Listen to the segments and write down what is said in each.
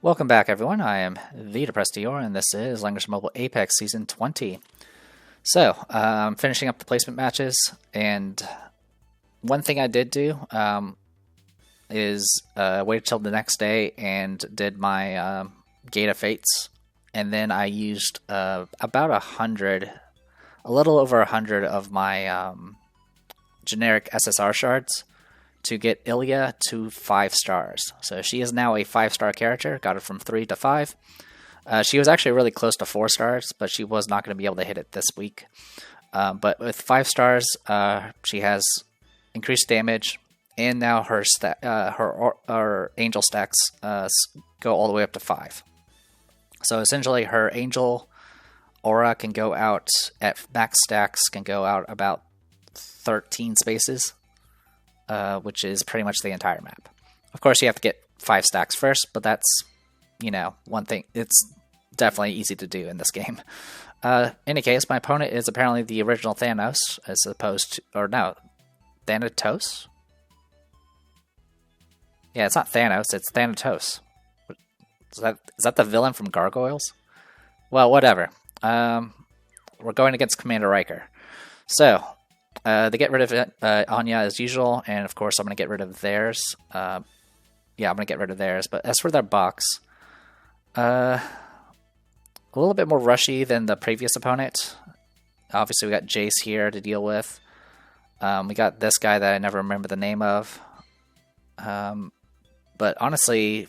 Welcome back, everyone. I am the Depressed Dior, and this is Langrisser Mobile Apex Season 20. So, I'm finishing up the placement matches, and one thing I did do is waited till the next day and did my Gate of Fates, and then I used about 100, a little over 100 of my generic SSR shards to get Ilya to 5 stars. So she is now a 5-star character, got it from 3 to 5. She was actually really close to 4 stars, but she was not going to be able to hit it this week. But with 5 stars, she has increased damage, and now her angel stacks go all the way up to 5. So essentially her angel aura can go out at max stacks, can go out about 13 spaces. Which is pretty much the entire map. Of course, you have to get 5 stacks first, but that's, one thing. It's definitely easy to do in this game. In any case, my opponent is apparently the original Thanos, as opposed to, or no, Thanatos? Yeah, it's not Thanos, it's Thanatos. Is that the villain from Gargoyles? Well, whatever. We're going against Commander Riker. So, they get rid of Anya as usual, and of course I'm going to get rid of theirs. Yeah, I'm going to get rid of theirs. But as for their box, a little bit more rushy than the previous opponent. Obviously we got Jace here to deal with. We got this guy that I never remember the name of. But honestly,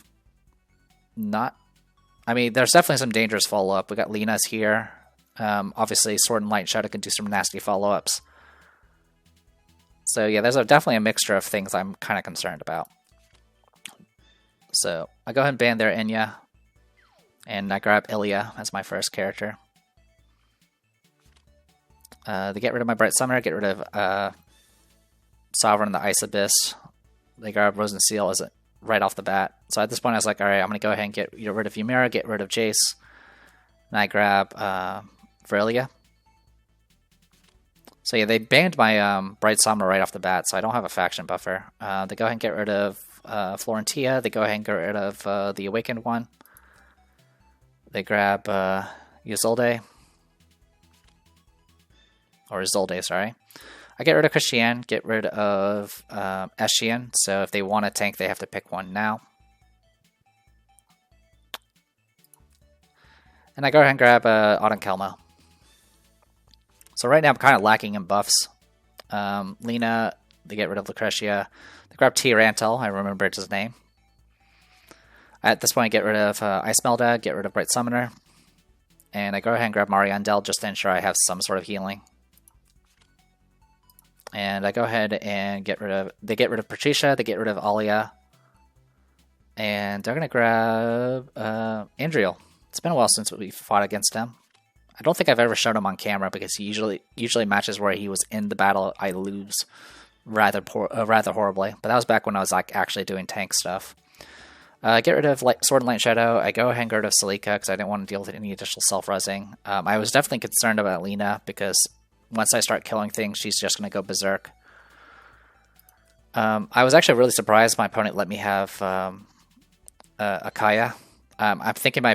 there's definitely some dangerous follow-up. We got Lena's here. Obviously Sword and Light Shadow can do some nasty follow-ups. So yeah, there's definitely a mixture of things I'm kind of concerned about. So I go ahead and ban their Enya, and I grab Ilya as my first character. They get rid of my Bright Summoner, get rid of Sovereign and the Ice Abyss. They grab Rose and Seal as right off the bat. So at this point I was like, alright, I'm going to go ahead and get rid of Ymira, get rid of Jace. And I grab Virlia. So yeah, they banned my Bright Summoner right off the bat, so I don't have a faction buffer. They go ahead and get rid of Florentia. They go ahead and get rid of the Awakened one. They grab Ysolde. Or Isolde, sorry. I get rid of Christiane, get rid of Eshian, so if they want a tank, they have to pick one now. And I go ahead and grab Auden Kelmo. So right now I'm kind of lacking in buffs. Lena, they get rid of Lucretia. They grab Tyrantel, I remembered his name. At this point I get rid of Ice Melda, get rid of Bright Summoner. And I go ahead and grab Mariandel just to ensure I have some sort of healing. And I go ahead and they get rid of Patricia, they get rid of Alia. And they're going to grab Andriel. It's been a while since we fought against him. I don't think I've ever shown him on camera because he usually matches where he was in the battle I lose rather horribly. But that was back when I was like actually doing tank stuff. Get rid of Sword and Light Shadow. I go ahead and get rid of Salika because I didn't want to deal with any additional self-resing. I was definitely concerned about Lena because once I start killing things, she's just going to go berserk. I was actually really surprised my opponent let me have Akaya. I'm thinking my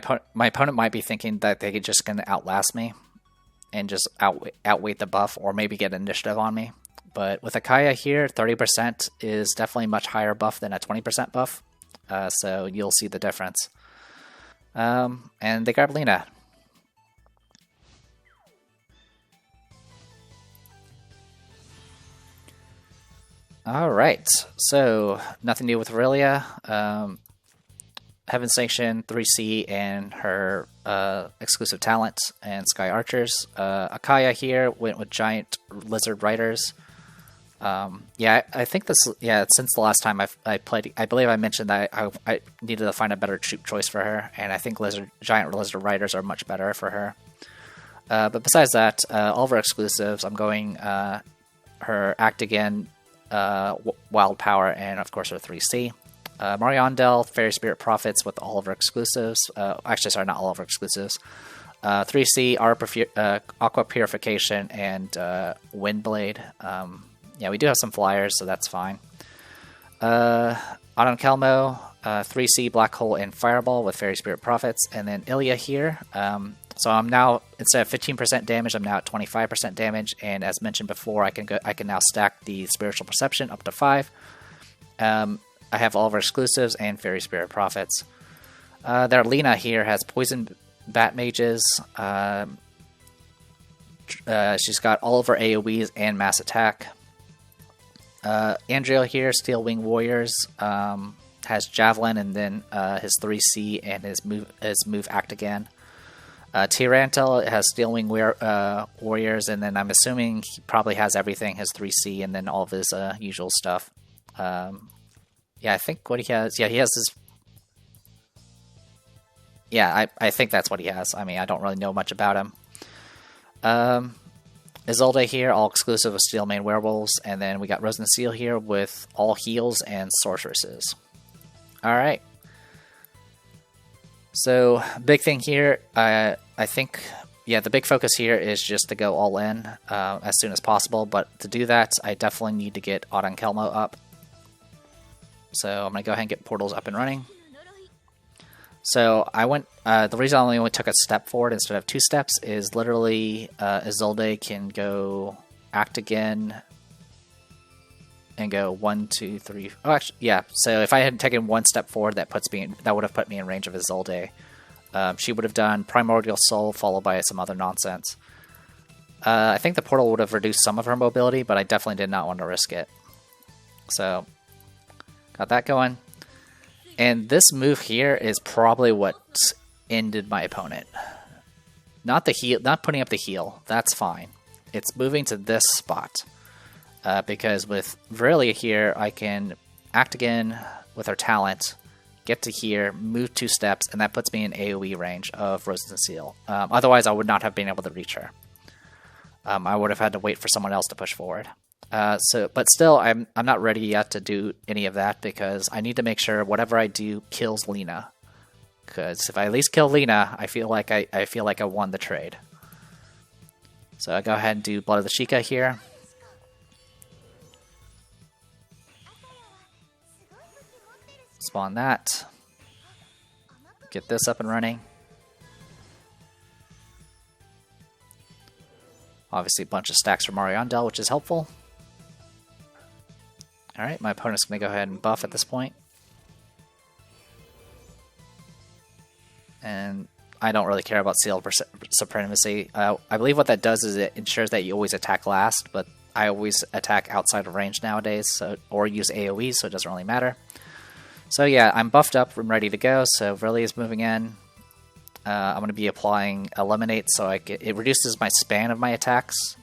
opponent might be thinking that they're just going to outlast me and just outweight the buff or maybe get initiative on me. But with Akaya here, 30% is definitely much higher buff than a 20% buff. So you'll see the difference. And they grab Lena. Alright, so nothing new with Aurelia. Heaven Sanction, 3C, and her exclusive talent, and Sky Archers. Akaya here went with Giant Lizard Riders. Yeah, I think this. Yeah, since the last time I played, I believe I mentioned that I needed to find a better troop choice for her, and I think Giant Lizard Riders are much better for her. But besides that, all of her exclusives, I'm going her Act Again, Wild Power, and of course her 3C. Mariandel, Fairy Spirit Prophets with all of her exclusives. Actually, sorry, not all of her exclusives. 3C, Aqua Purification, and Windblade. Yeah, we do have some flyers, so that's fine. Auden Kelmo, 3C Black Hole and Fireball with Fairy Spirit Prophets, and then Ilya here. So I'm now, instead of 15% damage, I'm now at 25% damage, and as mentioned before, I can now stack the Spiritual Perception up to 5. I have all of our exclusives and Fairy Spirit Prophets. Their Lina here has Poison Bat Mages. She's got all of her AoEs and Mass Attack. Andriel here, Steel Wing Warriors, has Javelin and then his 3C and his move Act Again. Tyrantel has Steel Wing Warriors, and then I'm assuming he probably has everything, his 3C and then all of his usual stuff. Yeah, I think what he has, yeah, he has his... Yeah, I think that's what he has. I mean, I don't really know much about him. Isolde here, all exclusive of Steel Mane Werewolves, and then we got Rosen Seal here with all heals and sorceresses. Alright. So, big thing here, I think, yeah, the big focus here is just to go all in as soon as possible, but to do that, I definitely need to get Auden Kelmo up. So, I'm going to go ahead and get portals up and running. So, I went, the reason I only took a step forward instead of 2 steps is literally Isolde can go Act Again and go 1, 2, 3. Oh, actually, yeah. So if I had taken 1 step forward, that would have put me in range of Isolde. She would have done Primordial Soul followed by some other nonsense. I think the portal would have reduced some of her mobility, but I definitely did not want to risk it. So got that going. And this move here is probably what ended my opponent. Not the heal, not putting up the heal. That's fine. It's moving to this spot. Because with Virelia here, I can Act Again with her talent, get to here, move 2 steps, and that puts me in AoE range of Rosen Seal. Otherwise, I would not have been able to reach her. I would have had to wait for someone else to push forward. But still, I'm not ready yet to do any of that because I need to make sure whatever I do kills Lina. Because if I at least kill Lina, I feel like I won the trade. So I go ahead and do Blood of the Sheikah here. Spawn that. Get this up and running. Obviously a bunch of stacks from Mariandel, which is helpful. Alright, my opponent's going to go ahead and buff at this point. And I don't really care about Seal Supremacy. I believe what that does is it ensures that you always attack last, but I always attack outside of range nowadays, or use AoE, so it doesn't really matter. So yeah, I'm buffed up, I'm ready to go, so Virelia is moving in. I'm going to be applying Eliminate, so it reduces my span of my attacks,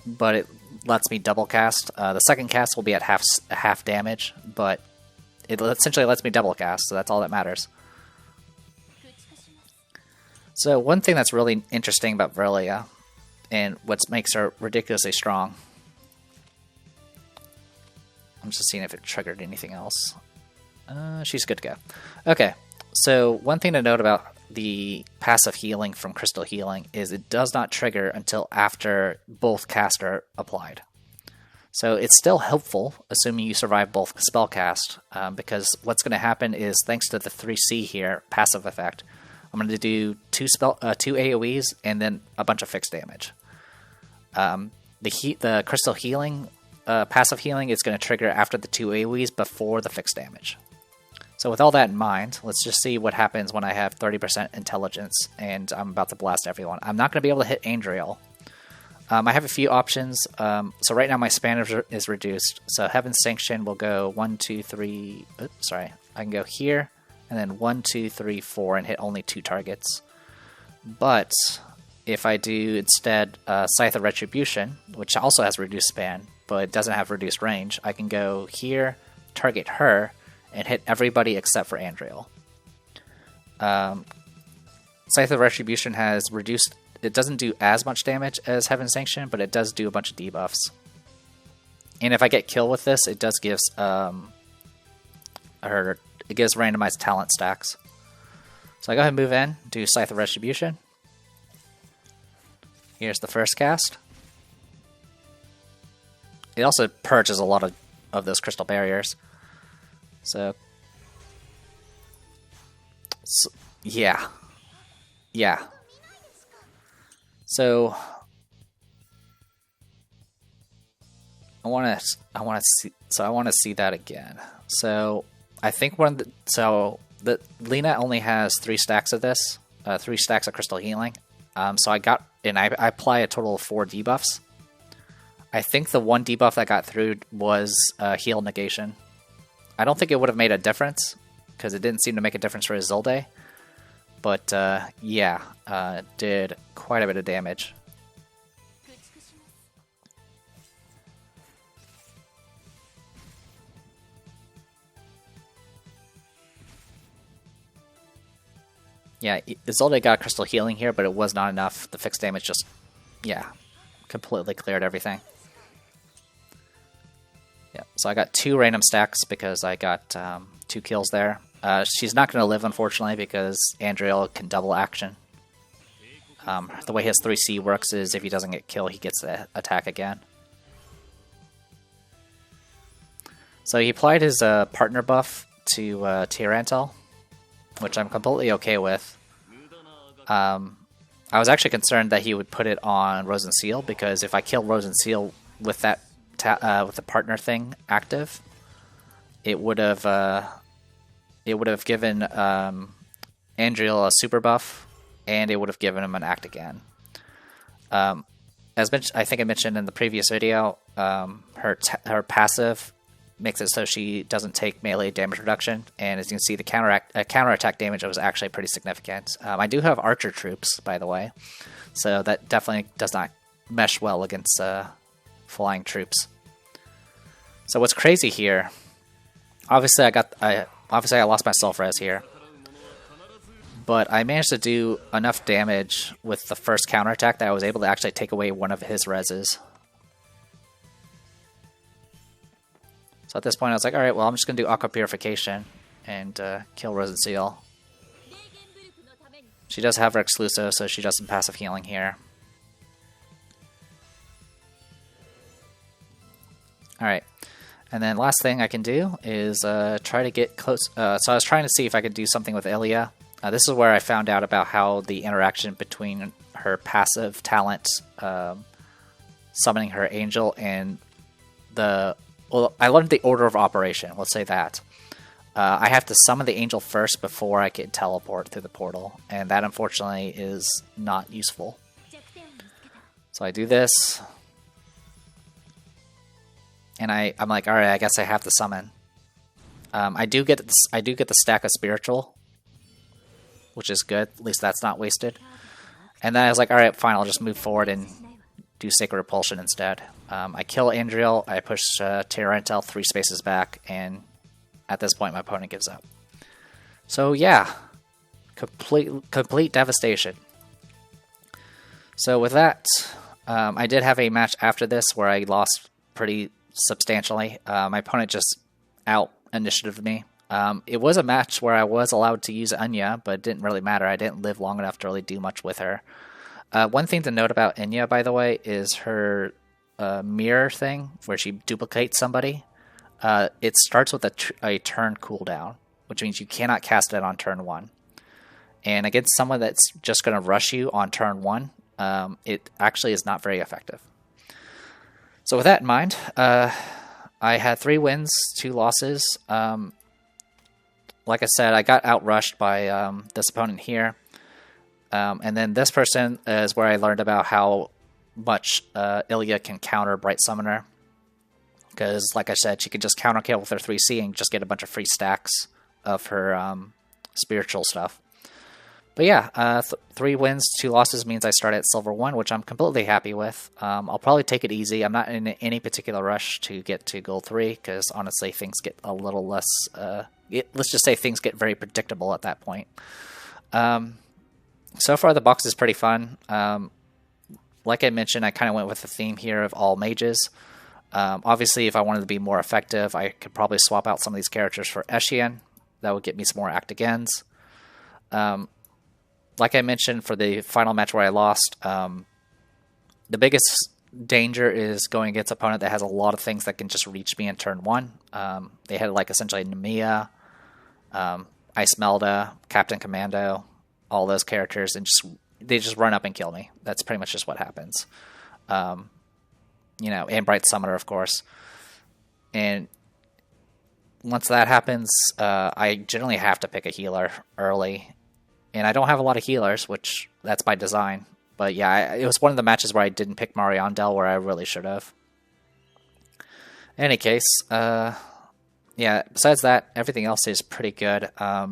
but it lets me double cast. The second cast will be at half damage, but it essentially lets me double cast, so that's all that matters. So one thing that's really interesting about Virelia, and what makes her ridiculously strong, I'm just seeing if it triggered anything else. She's good to go. Okay, so one thing to note about the passive healing from Crystal Healing is it does not trigger until after both casts are applied. So it's still helpful, assuming you survive both spell cast, because what's going to happen is, thanks to the 3C here, passive effect, I'm going to do 2 AoEs and then a bunch of fixed damage. The Crystal Healing, passive healing, is going to trigger after the 2 AoEs before the fixed damage. So with all that in mind, let's just see what happens when I have 30% intelligence and I'm about to blast everyone. I'm not going to be able to hit Andriel. I have a few options. So right now my span is reduced. So Heaven's Sanction will go 1, 2, 3... Oops, sorry. I can go here, and then 1, 2, 3, 4, and hit only 2 targets. But if I do instead Scythe of Retribution, which also has reduced span, but it doesn't have reduced range, I can go here, target her, and hit everybody except for Andriel. Scythe of Retribution has reduced... It doesn't do as much damage as Heaven's Sanction, but it does do a bunch of debuffs. And if I get killed with this, it does give... it gives randomized talent stacks. So I go ahead and move in, do Scythe of Retribution. Here's the first cast. It also purges a lot of those crystal barriers. So So, yeah, yeah. So I want to see. So I want to see that again. So I think the Lena only has 3 stacks of this, 3 stacks of Crystal Healing. So I apply a total of 4 debuffs. I think the one debuff that got through was heal negation. I don't think it would have made a difference because it didn't seem to make a difference for Isolde. But yeah, did quite a bit of damage. Yeah, Isolde got Crystal Healing here, but it was not enough. The fixed damage just, yeah, completely cleared everything. Yeah, so I got 2 random stacks because I got 2 kills there. She's not going to live, unfortunately, because Andriel can double action. The way his 3C works is if he doesn't get killed, he gets the attack again. So he applied his partner buff to Tyrantel, which I'm completely okay with. I was actually concerned that he would put it on Rose and Seal, because if I kill Rose and Seal with that with the partner thing active, it would have given Andriel a super buff, and it would have given him an act again. As I think I mentioned in the previous video, her passive makes it so she doesn't take melee damage reduction, and as you can see, the counterattack damage was actually pretty significant. I do have archer troops, by the way, so that definitely does not mesh well against flying troops. So what's crazy here? Obviously, I lost my self res here, but I managed to do enough damage with the first counterattack that I was able to actually take away one of his reses. So at this point, I was like, alright, well, I'm just going to do Aqua Purification and kill Rose and Seal. She does have her exclusive, so she does some passive healing here. Alright, and then last thing I can do is try to get close. So I was trying to see if I could do something with Ilia. This is where I found out about how the interaction between her passive talent, summoning her angel, and well, I learned the order of operation, let's say that. I have to summon the angel first before I can teleport through the portal, and that unfortunately is not useful. So I do this, and I'm like, alright, I guess I have to summon. I do get the stack of spiritual, which is good. At least that's not wasted. And then I was like, alright, fine, I'll just move forward and do Sacred Repulsion instead. I kill Andriel, I push Tyrantel 3 spaces back, and at this point my opponent gives up. So yeah, complete devastation. So with that, I did have a match after this where I lost pretty substantially. My opponent just out-initiatived me. It was a match where I was allowed to use Anya, but it didn't really matter. I didn't live long enough to really do much with her. One thing to note about Enya, by the way, is her mirror thing, where she duplicates somebody. It starts with a turn cooldown, which means you cannot cast it on turn 1. And against someone that's just going to rush you on turn 1, it actually is not very effective. So with that in mind, I had 3 wins, 2 losses. Like I said, I got outrushed by this opponent here. And then this person is where I learned about how much Ilia can counter Bright Summoner. Because, like I said, she could just counter kill with her 3C and just get a bunch of free stacks of her spiritual stuff. But yeah, 3 wins, 2 losses means I start at Silver 1, which I'm completely happy with. I'll probably take it easy. I'm not in any particular rush to get to Gold 3, because honestly, things get a little less... let's just say things get very predictable at that point. So far, the box is pretty fun. Like I mentioned, I kind of went with the theme here of all mages. Obviously, if I wanted to be more effective, I could probably swap out some of these characters for Eshian. That would get me some more act agains. Like I mentioned, for the final match where I lost, the biggest danger is going against an opponent that has a lot of things that can just reach me in turn 1. They had like essentially Nemea. Ice Melda, Captain Commando, all those characters, and they just run up and kill me. That's pretty much just what happens. And Bright Summoner, of course. And once that happens, I generally have to pick a healer early. And I don't have a lot of healers, which that's by design. But yeah, it was one of the matches where I didn't pick Mariandel where I really should have. In any case, besides that, everything else is pretty good. I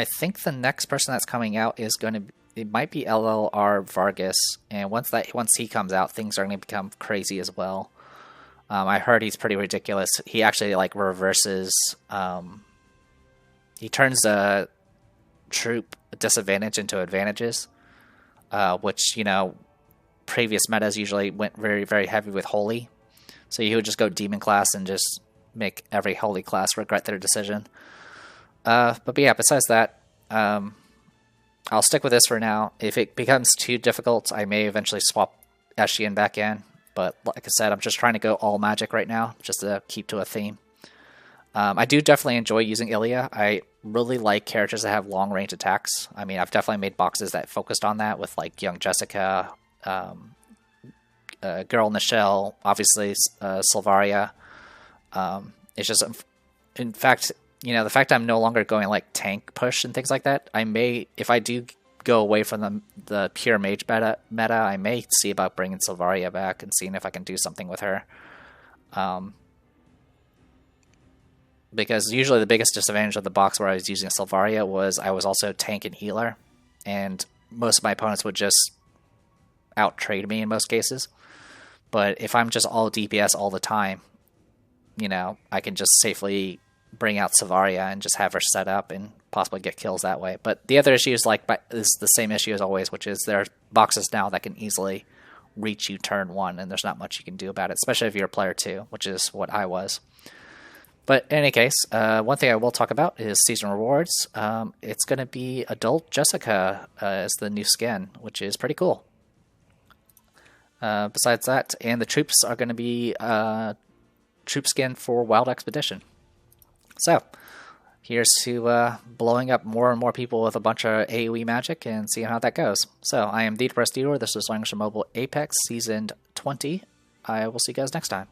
think the next person that's coming out is it might be LLR Vargas, and once he comes out, things are going to become crazy as well. I heard he's pretty ridiculous. He actually reverses. He turns a troop disadvantage into advantages, which previous metas usually went very, very heavy with Holy. So you would just go Demon class and just make every Holy class regret their decision. But yeah, besides that, I'll stick with this for now. If it becomes too difficult, I may eventually swap Eshian back in. But like I said, I'm just trying to go all magic right now, just to keep to a theme. I do definitely enjoy using Ilya. I really like characters that have long-range attacks. I mean, I've definitely made boxes that focused on that with Young Jessica, Girl in the Shell, obviously Sylvaria. It's just, in fact, the fact I'm no longer going tank push and things like that, I may, if I do go away from the pure mage meta, I may see about bringing Sylvaria back and seeing if I can do something with her. Because usually the biggest disadvantage of the box where I was using Sylvaria was I was also tank and healer, and most of my opponents would just out-trade me in most cases. But if I'm just all DPS all the time, I can just safely bring out Sylvaria and just have her set up and possibly get kills that way. But the other issue is is the same issue as always, which is there are boxes now that can easily reach you turn 1, and there's not much you can do about it, especially if you're a player 2, which is what I was. But in any case, one thing I will talk about is season rewards. It's going to be Adult Jessica as the new skin, which is pretty cool. Besides that, and the troops are going to be troop skin for Wild Expedition. So, here's to blowing up more and more people with a bunch of AoE magic and seeing how that goes. So, I am the Depressed Eater. This is Langrisser Mobile Apex Season 20. I will see you guys next time.